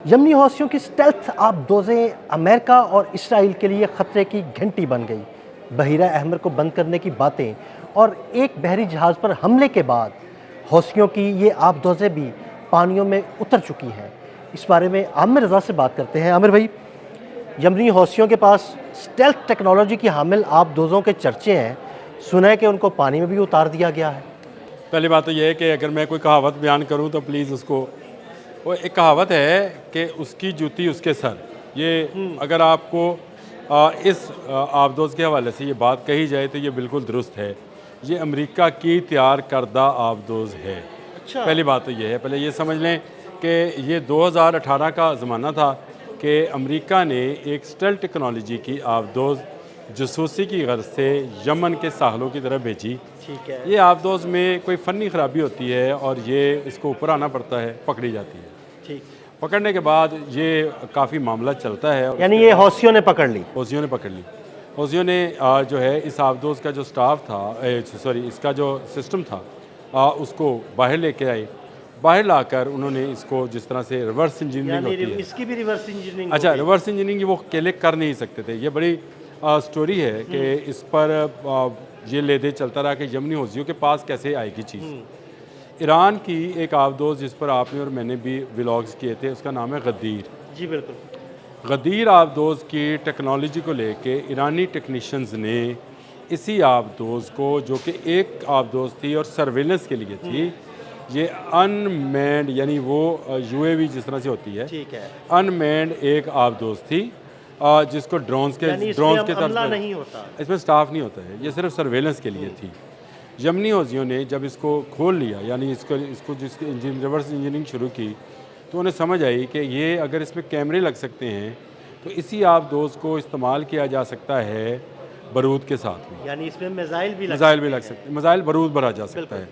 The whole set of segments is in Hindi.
यमनी हौसियों की स्टेल्थ आबदोज़ें अमेरिका और इसराइल के लिए ख़तरे की घंटी बन गई। बहीरा अहमर को बंद करने की बातें और एक बहरी जहाज़ पर हमले के बाद हौसियों की ये आबदोज़ें भी पानियों में उतर चुकी हैं। इस बारे में आमिर रज़ा से बात करते हैं। आमिर भाई, यमनी हौसियों के पास स्टेल्थ टेक्नोलॉजी की हामिल आबदोज़ों के चर्चे हैं। सुना है कि उनको पानी में भी उतार दिया गया है। पहली बात तो ये है कि अगर मैं कोई कहावत बयान करूं तो प्लीज़ उसको, वो एक कहावत है कि उसकी जूती उसके सर। ये अगर आपको इस आबदोज़ के हवाले से ये बात कही जाए तो ये बिल्कुल दुरुस्त है। ये अमेरिका की तैयार करदा आबदोज़ है। अच्छा। पहली बात तो ये है, पहले ये समझ लें कि ये 2018 का ज़माना था कि अमेरिका ने एक स्टेल्थ टेक्नोलॉजी की आबदोज़ जासूसी की गर्ज से यमन के साहलों की तरफ भेजी। ठीक है। ये आबदोज़ में कोई फ़नी ख़राबी होती है और ये इसको ऊपर आना पड़ता है, पकड़ी जाती है। ठीक। पकड़ने के बाद ये काफ़ी मामला चलता है और यानी उसके ये बाद हौसियों ने पकड़ ली। हौसियों ने पकड़ ली। हौसियों ने जो है इस आबदोज़ का जो स्टाफ था, सॉरी, इसका जो सिस्टम था, उसको बाहर लेके आए। बाहर लाकर उन्होंने इसको जिस तरह से रिवर्स इंजीनियरिंग यानी होती है। इसकी भी रिवर्स इंजीनियरिंग अच्छा, होगी। रिवर्स इंजीनियरिंग वो अकेले कर नहीं सकते थे। ये बड़ी स्टोरी है कि इस पर ये ले दे चलता रहा कि यमनी हौसियों के पास कैसे आएगी चीज़। ईरान की एक आबदोज़ जिस पर आपने और मैंने भी व्लॉग्स किए थे, उसका नाम है गद्दीर। जी बिल्कुल। गद्दीर आबदोज़ की टेक्नोलॉजी को लेके ईरानी टेक्नीशियंस ने इसी आबदोज़ को, जो कि एक आबदोज़ थी और सर्वेलेंस के लिए थी, ये अनमैन्ड यानी वो यूएवी जिस तरह से होती है, ठीक है। अनमैन्ड एक आबदोज़ थी, जिसको ड्रोन्स के यानी इसमें के तर्ज हमला पर, नहीं होता। इसमें स्टाफ नहीं होता है, ये सिर्फ सर्वेलेंस के लिए थी। यमनी हौसियों ने जब इसको खोल लिया, यानी इसको इसको जिसकी रिवर्स इंजीनियरिंग शुरू की, तो उन्हें समझ आई कि ये अगर इसमें कैमरे लग सकते हैं तो इसी आबदोज़ को इस्तेमाल किया जा सकता है बारूद के साथ में। यानी इसमें मिसाइल भी मिसाइल भी लग सकते हैं, मिसाइल बारूद भरा जा सकता है।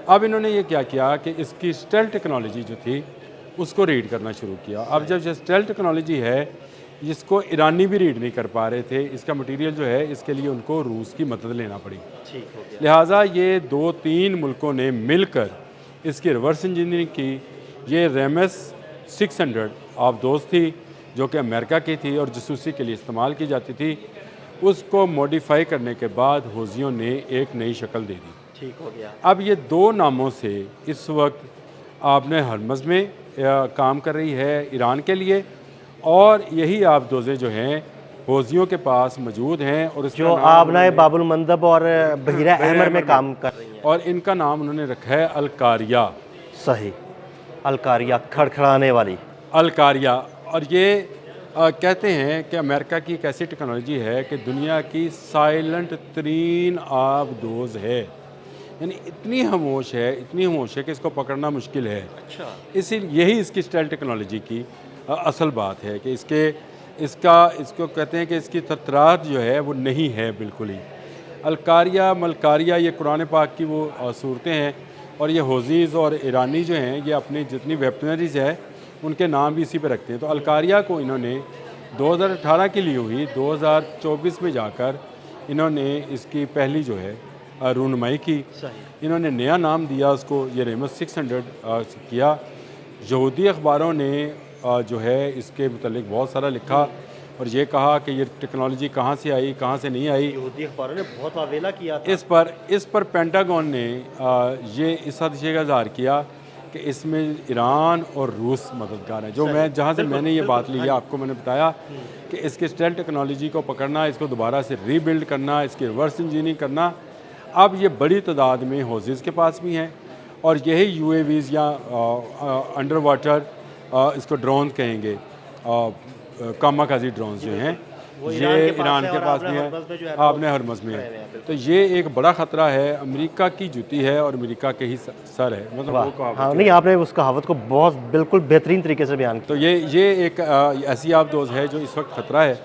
अब इन्होंने ये क्या किया कि इसकी स्टेल्थ टेक्नोलॉजी जो थी उसको रीड करना शुरू किया। अब जब ये स्टेल्थ टेक्नोलॉजी है, जिसको ईरानी भी रीड नहीं कर पा रहे थे, इसका मटीरियल जो है, इसके लिए उनको रूस की मदद लेना पड़ी। ठीक हो गया। लिहाजा ये 2-3 मुल्कों ने मिलकर इसकी रिवर्स इंजीनियरिंग की। ये रेमस 600 आबदोज़ थी जो कि अमेरिका की थी और जासूसी के लिए इस्तेमाल की जाती थी। उसको मॉडिफाई करने के बाद हौसियों ने एक नई शक्ल दे दी। ठीक हो गया। अब ये 2 नामों से इस वक्त आपने हरमज़ में काम कर रही है ईरान के लिए, और यही आबदोज़ें जो हैं हौसियों के पास मौजूद हैं, और इसका जो नाम आबनाए उन्होंने बाबुल मंदब और बहीरा बहीरा अहमर में अहमर काम कर रही हैं। और इनका नाम उन्होंने रखा है अलकारिया। सही। अलकारिया, खड़खड़ाने वाली। अलकारिया। और ये कहते हैं कि अमेरिका की एक ऐसी टेक्नोलॉजी है कि दुनिया की साइलेंट तरीन आबदोज़ है, यानी इतनी खामोश है, इतनी खामोश है कि इसको पकड़ना मुश्किल है। अच्छा। इसीलिए यही इसकी स्टेल्थ टेक्नोलॉजी की असल बात है कि इसको कहते हैं कि इसकी ततरात जो है वो नहीं है बिल्कुल ही। अलकारिया मलकारिया ये कुरान पाक की वो सूरतें हैं, और ये हौज़ीज़ और ईरानी जो हैं ये अपनी जितनी वेपनरीज़ है उनके नाम भी इसी पे रखते हैं। तो अलकारिया को इन्होंने 2018 की ली हुई, 2024 में जाकर इन्होंने इसकी पहली जो है रूनुमाई की। सही। इन्होंने नया नाम दिया उसको, ये रेमस 600 किया। यहूदी अखबारों ने जो है इसके मुतल्लिक बहुत सारा लिखा और ये कहा कि ये टेक्नोलॉजी कहाँ से आई, कहाँ से नहीं आई। यहूदी अखबारों ने बहुत आवेला किया था। इस पर पेंटागन ने ये इस हद से इज़हार किया कि इसमें ईरान और रूस मददगार हैं। जो मैं जहाँ से मैंने ये बात ली है, आपको मैंने बताया कि इसकी स्टेल्थ टेक्नोलॉजी को पकड़ना, इसको दोबारा से रीबिल्ड करना, इसकी रिवर्स इंजीनियरिंग करना, अब ये बड़ी तादाद में हौज़ीज़ के पास भी हैं, और यही यूएवीज़ या अंडर वाटर इसको ड्रोन कहेंगे, कामाकाजी ड्रोन जो हैं, ये ईरान के पास भी हैं, आपने हरमज़ में है। तो ये एक बड़ा ख़तरा है, अमेरिका की जूती है और अमेरिका के ही सर है, मतलब वो कहावत हाँ, है। नहीं, आपने उस कहावत को बहुत बिल्कुल बेहतरीन तरीके से बयान तो ये एक ऐसी आबदोज़ है जो इस वक्त ख़तरा है।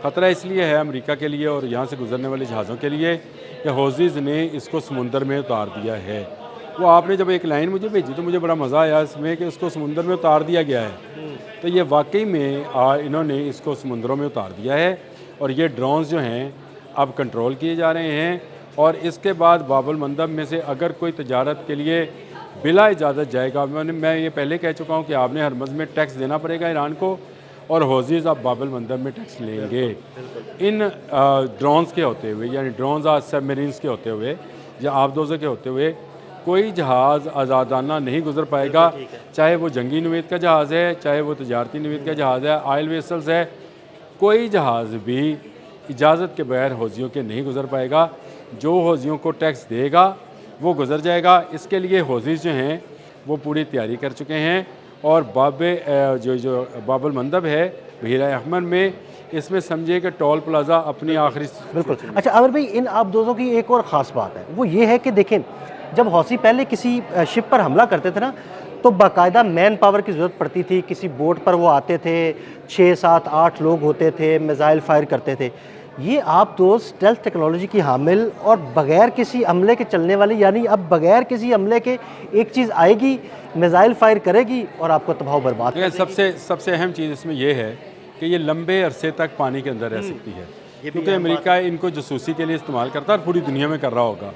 ख़तरा इसलिए है अमेरिका के लिए और यहाँ से गुजरने वाले जहाज़ों के लिए कि हौज़ीज़ ने इसको समुंदर में उतार दिया है। वो आपने जब एक लाइन मुझे भेजी तो मुझे बड़ा मज़ा आया इसमें कि उसको समुंदर में उतार दिया गया है। तो ये वाकई में इन्होंने इसको समुंदरों में उतार दिया है, और ये ड्रोन्स जो हैं अब कंट्रोल किए जा रहे हैं। और इसके बाद बाबुल मंदब में से अगर कोई तजारत के लिए बिला इजाज़त जाएगा। मैं ये पहले कह चुका हूँ कि आपने हरमज़ में टैक्स देना पड़ेगा ईरान को, और हौज़ीज़ आप बाबल मंदब में टैक्स लेंगे। इन ड्रोन्स के होते हुए, यानी ड्रोन्स और सबमरीन्स के होते हुए या आबदोज़ों के होते हुए कोई जहाज़ आज़ादाना नहीं गुजर पाएगा, चाहे वो जंगी नवीद का जहाज़ है, चाहे वो तजारती नवीद का जहाज़ है, ऑयल वेसल्स है, कोई जहाज़ भी इजाज़त के बगैर हौज़ियों के नहीं गुजर पाएगा। जो हौज़ियों को टैक्स देगा वो गुजर जाएगा। इसके लिए हौज़ीज़ जो हैं वो पूरी तैयारी कर चुके हैं, और जो बाबुल मंदब है बहीरा अहमर में, इसमें समझिए कि टोल प्लाज़ा अपनी आखिरी बिल्कुल। अच्छा आमिर भाई, इन आबदोज़ों की एक और ख़ास बात है, वो ये है कि देखें, जब हौसी पहले किसी शिप पर हमला करते थे ना, तो बाकायदा मैन पावर की ज़रूरत पड़ती थी। किसी बोट पर वो आते थे, 6, 7, 8 लोग होते थे, मिसाइल फायर करते थे। ये आबदोज़ स्टेल्थ टेक्नोलॉजी की हामिल और बगैर किसी हमले के चलने वाली, यानी अब बगैर किसी हमले के एक चीज़ आएगी, मिसाइल फायर करेगी और आपको तबाह बर्बाद कर देगी। सबसे अहम चीज़ इसमें यह है कि ये लंबे अरसे तक पानी के अंदर रह सकती है, क्योंकि अमेरिका इनको जासूसी के लिए इस्तेमाल करता है और पूरी दुनिया में कर रहा होगा।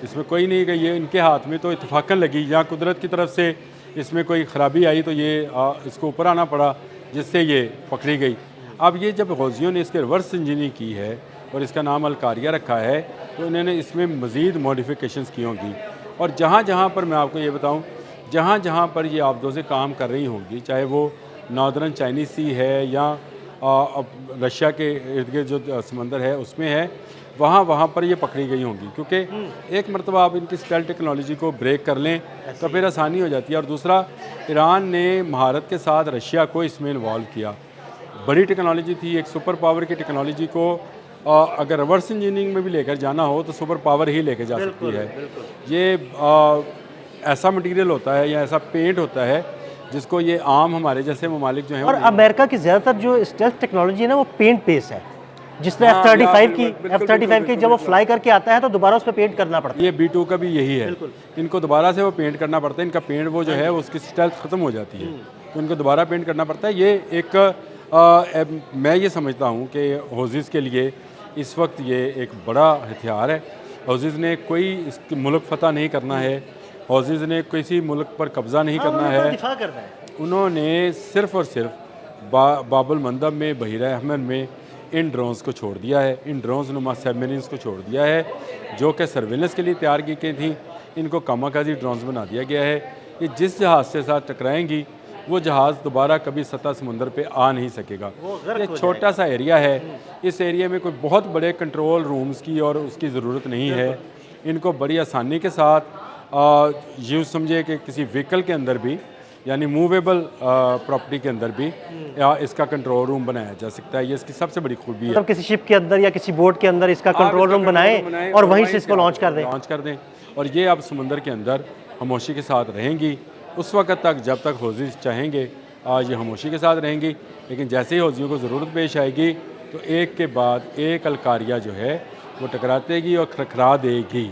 इसमें कोई नहीं कि ये इनके हाथ में तो इत्तफाकन लगी, या कुदरत की तरफ से इसमें कोई ख़राबी आई तो ये इसको ऊपर आना पड़ा, जिससे ये पकड़ी गई। अब ये जब हौज़ियों ने इसके रिवर्स इंजीनियरिंग की है और इसका नाम अलकारिया रखा है, तो इन्होंने इसमें मज़ीद मॉडिफिकेशंस की होंगी। और जहाँ जहाँ पर मैं आपको ये बताऊँ, जहाँ जहाँ पर ये आबदोज़ें काम कर रही होंगी, चाहे वो नॉर्दर्न चाइनीज़ सी है या रशिया के इर्द गिर्द जो समंदर है उसमें है, वहाँ वहाँ पर ये पकड़ी गई होंगी। क्योंकि एक मरतबा आप इनकी स्टेल्थ टेक्नोलॉजी को ब्रेक कर लें तो फिर आसानी हो जाती है। और दूसरा, ईरान ने महारत के साथ रशिया को इसमें इन्वॉल्व किया। बड़ी टेक्नोलॉजी थी, एक सुपर पावर की टेक्नोलॉजी को अगर रिवर्स इंजीनियरिंग में भी लेकर जाना हो तो सुपर पावर ही लेकर जा सकती है। ये ऐसा मटेरियल होता है या ऐसा पेंट होता है जिसको ये आम हमारे जैसे ममालिक जो हैं, और अमेरिका की ज़्यादातर जो स्टेल्थ टेक्नोलॉजी है ना, वो पेंट बेस है। जिस तरह हाँ, F-35 की जब वो फ्लाई करके आता है तो दोबारा उस पर पेंट करना पड़ता है। ये B2 का भी यही है, इनको दोबारा से वो पेंट करना पड़ता है। इनका पेंट वो जो है उसकी स्टेल्थ ख़त्म हो जाती है, तो इनको दोबारा पेंट करना पड़ता है। ये एक मैं ये समझता हूँ कि हौज़ीज़ के लिए इस वक्त ये एक बड़ा हथियार है। हौज़ीज़ ने कोई इस मुल्क फ़तह नहीं करना है, हौज़ीज़ ने किसी मुल्क पर कब्ज़ा नहीं करना है। दिफा करना है। उन्होंने सिर्फ़ और सिर्फ बाबुल मंदब में, बहीरा अहमर में इन ड्रोन्स को छोड़ दिया है, इन ड्रोन्स नुमा सबमरीन्स को छोड़ दिया है, जो कि सर्विलेंस के लिए तैयार की गई थी। इनको कामाकाजी ड्रोन्स बना दिया गया है। ये जिस जहाज़ के साथ टकराएंगी वो जहाज़ दोबारा कभी सतह समुंदर पे आ नहीं सकेगा। ये छोटा सा एरिया है, इस एरिया में कोई बहुत बड़े कंट्रोल रूम्स की और उसकी ज़रूरत नहीं है। इनको बड़ी आसानी के साथ यूँ समझे कि किसी व्हीकल के अंदर भी, यानी मूवेबल प्रॉपर्टी के अंदर भी इसका कंट्रोल रूम बनाया जा सकता है। ये इसकी सबसे बड़ी खूबी है। मतलब किसी शिप के अंदर या किसी बोट के अंदर इसका कंट्रोल रूम बनाएं और वहीं से इसको लॉन्च कर दें। और ये अब समुंदर के अंदर खामोशी के साथ रहेंगी उस वक्त तक जब तक हौज़ीज़ चाहेंगे। आज ये खामोशी के साथ रहेंगी, लेकिन जैसे ही हौज़ियों को ज़रूरत पेश आएगी तो एक के बाद एक अलकारिया जो है वो टकरातेगी और खरखरा देगी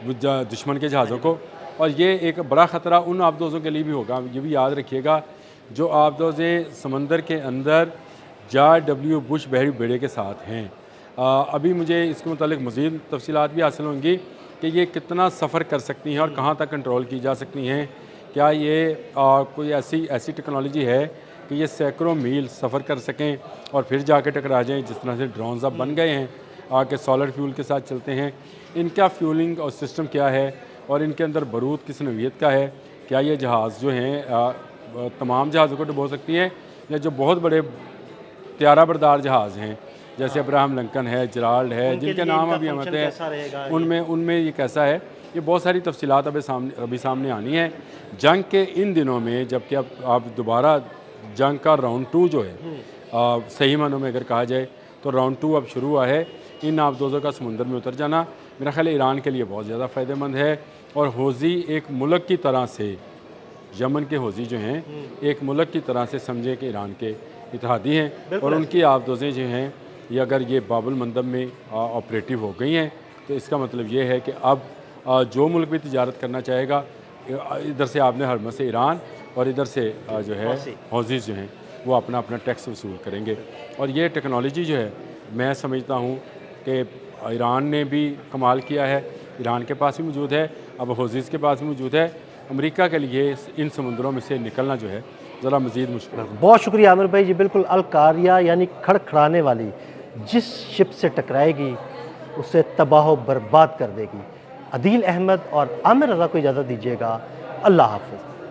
दुश्मन के जहाज़ों को। और ये एक बड़ा ख़तरा उन आबदोज़ों के लिए भी होगा। ये भी याद रखिएगा, जो आबदोज़ें समंदर के अंदर जॉर्ज डब्ल्यू बुश बहरी बेड़े के साथ हैं। अभी मुझे इसके मुतालिक मज़ीद तफसीलात भी हासिल होंगी कि ये कितना सफ़र कर सकती हैं और कहाँ तक कंट्रोल की जा सकती हैं। क्या ये कोई ऐसी टेक्नोलॉजी है कि ये सैकड़ों मील सफ़र कर सकें और फिर जाके टकरा जाएँ, जिस तरह से ड्रोन्स अब बन गए हैं आके सोलर फ्यूल के साथ चलते हैं। इनका फ्यूलिंग और सिस्टम क्या है और इनके अंदर बारूद किस नौइयत का है। क्या ये जहाज़ जो हैं तमाम जहाज़ों को डुबो सकती हैं, या जो बहुत बड़े त्यारा बरदार जहाज़ हैं जैसे अब्राहम लिंकन है, जराल्ड है, जिनके नाम अभी हम आते हैं, उनमें ये कैसा है। ये बहुत सारी तफसीलात अभी सामने आनी है जंग के इन दिनों में, जबकि अब आप दोबारा जंग का राउंड 2 जो है सही मानों में अगर कहा जाए तो राउंड 2 अब शुरू हुआ है। इन आबदोज़ों का समुंदर में उतर जाना मेरा ख्याल है ईरान के लिए बहुत ज़्यादा फ़ायदेमंद है। और हौज़ी एक मुल्क की तरह से, यमन के हौज़ी जो हैं एक मुल्क की तरह से समझे कि ईरान के इत्तेहादी हैं, और उनकी आबदोज़ें जो हैं ये अगर ये बाबुल मंदब में ऑपरेटिव हो गई हैं तो इसका मतलब ये है कि अब जो मुल्क भी तिजारत करना चाहेगा, इधर से आपने हरमज़ से ईरान और इधर से जो है हौज़ीज़ जो हैं वो अपना टैक्स वसूल करेंगे। और ये टेक्नोलॉजी जो है मैं समझता हूँ कि ईरान ने भी कमाल किया है, ईरान के पास भी मौजूद है, अब हौज़ीज़ के पास भी मौजूद है। अमेरिका के लिए इन समुद्रों में से निकलना जो है ज़रा मज़ीद मुश्किल है। बहुत शुक्रिया आमिर भाई जी। बिल्कुल अल कारिया यानी खड़खड़ाने वाली जिस शिप से टकराएगी उसे तबाह व बर्बाद कर देगी। अदील अहमद और आमिर रज़ा को इजाज़त दीजिएगा। अल्लाह हाफ़िज़।